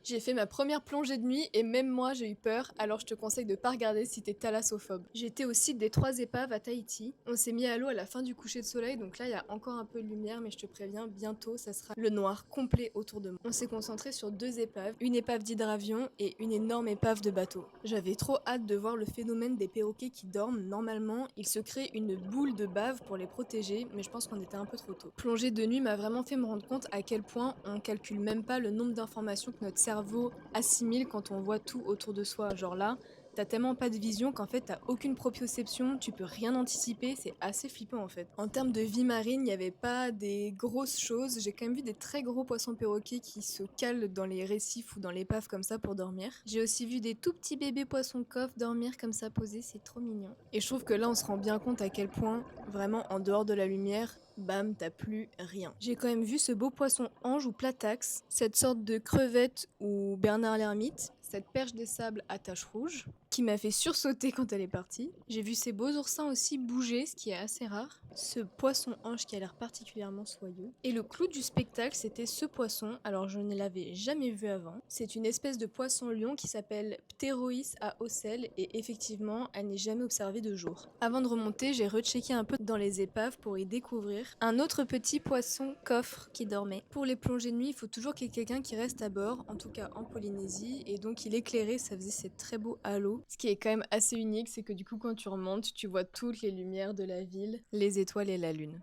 J'ai fait ma première plongée de nuit et même moi j'ai eu peur, alors je te conseille de pas regarder si t'es thalassophobe. J'étais au site des 3 épaves à Tahiti. On s'est mis à l'eau à la fin du coucher de soleil, donc là il y a encore un peu de lumière, mais je te préviens, bientôt ça sera le noir complet autour de moi. On s'est concentré sur 2 épaves, une épave d'hydravion et une énorme épave de bateau. J'avais trop hâte de voir le phénomène des perroquets qui dorment. Normalement, il se crée une boule de bave pour les protéger, mais je pense qu'on était un peu trop tôt. Plonger de nuit m'a vraiment fait me rendre compte à quel point on calcule même pas le nombre d'informations que notre cerveau assimile quand on voit tout autour de soi. Genre là, t'as tellement pas de vision qu'en fait t'as aucune proprioception, tu peux rien anticiper, c'est assez flippant en fait. En termes de vie marine, il n'y avait pas des grosses choses, j'ai quand même vu des très gros poissons perroquets qui se calent dans les récifs ou dans l'épave comme ça pour dormir. J'ai aussi vu des tout petits bébés poissons coffres dormir comme ça posés, c'est trop mignon. Et je trouve que là on se rend bien compte à quel point, vraiment en dehors de la lumière, bam, t'as plus rien. J'ai quand même vu ce beau poisson ange ou platax, cette sorte de crevette ou Bernard l'ermite, cette perche des sables à taches rouges, qui m'a fait sursauter quand elle est partie. J'ai vu ces beaux oursins aussi bouger, ce qui est assez rare. Ce poisson ange qui a l'air particulièrement soyeux. Et le clou du spectacle, c'était ce poisson, alors je ne l'avais jamais vu avant. C'est une espèce de poisson lion qui s'appelle Pterois à ocelles et effectivement, elle n'est jamais observée de jour. Avant de remonter, j'ai rechecké un peu dans les épaves pour y découvrir un autre petit poisson coffre qui dormait. Pour les plongées de nuit, il faut toujours qu'il y ait quelqu'un qui reste à bord, en tout cas en Polynésie, et donc il éclairait, ça faisait ces très beaux halos. Ce qui est quand même assez unique, c'est que du coup quand tu remontes, tu vois toutes les lumières de la ville, les étoiles et la lune.